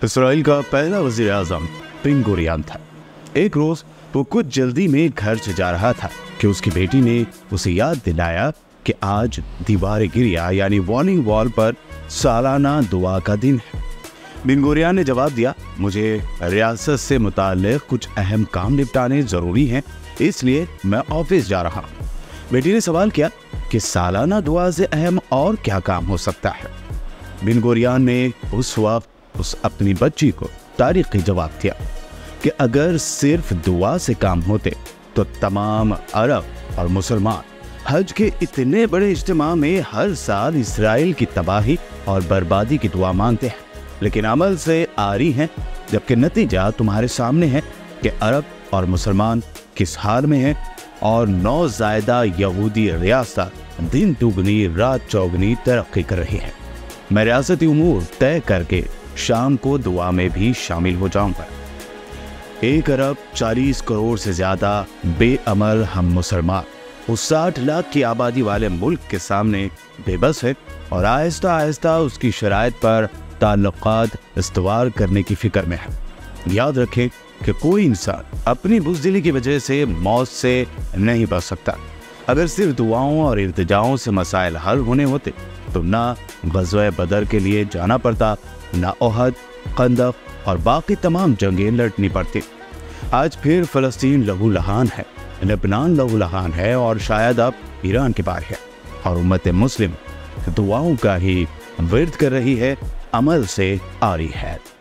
Israel का पहला वज़ीर आज़म बेन गुरियन था। एक रोज वो कुछ जल्दी में घर से जा रहा था कि उसकी बेटी ने उसे याद दिलाया कि आज दीवार गिरिया यानी वार्निंग वॉल पर सालाना दुआ का दिन है। बेन गुरियन ने जवाब दिया, मुझे रियासत से मुताल्लिक़ कुछ अहम काम निपटाने ज़रूरी हैं, इसलिए मैं ऑफिस जा रहा हूँ। बेटी ने सवाल किया कि सालाना दुआ से अहम और क्या काम हो सकता है। बेन गुरियन ने उस वक्त उस अपनी बच्ची को तारीख़ी जवाब दिया कि अगर सिर्फ दुआ से काम होते तो तमाम अरब और मुसलमान हज के इतने बड़े इज्तिमा में हर साल इसराइल की तबाही और बर्बादी की दुआ मांगते हैं, लेकिन अमल से आरी हैं, जबकि नतीजा तुम्हारे सामने है कि अरब और मुसलमान किस हाल में हैं और नौज़ायदा यहूदी रियासत दिन दुगनी रात चौगनी तरक्की कर रही है। मैं रियासती उमूर तय करके शाम को दुआ में भी शामिल हो जाऊंगा। 1 अरब 40 करोड़ से ज्यादा बेअमल हम मुसलमान उस 60 लाख की आबादी वाले मुल्क के सामने बेबस है और आहिस्ता आहिस्ता उसकी शराइत पर ताल्लुकात इस्तवार करने की फिक्र में है। याद रखें कि कोई इंसान अपनी बुज़दिली की वजह से मौत से नहीं बच सकता। अगर सिर्फ दुआओं और इल्तिजाओं से मसाइल हल होने होते तो ना ग़ज़वा बदर के लिए जाना पड़ता, ना ओहद, खंदक और बाकी तमाम जंगें लड़नी पड़ती। आज फिर फ़लस्तीन लहूलुहान है, लेबनान लहूलुहान है और शायद अब ईरान के पार है, और उम्मत मुस्लिम दुआओं का ही विर्द कर रही है, अमल से आरी है।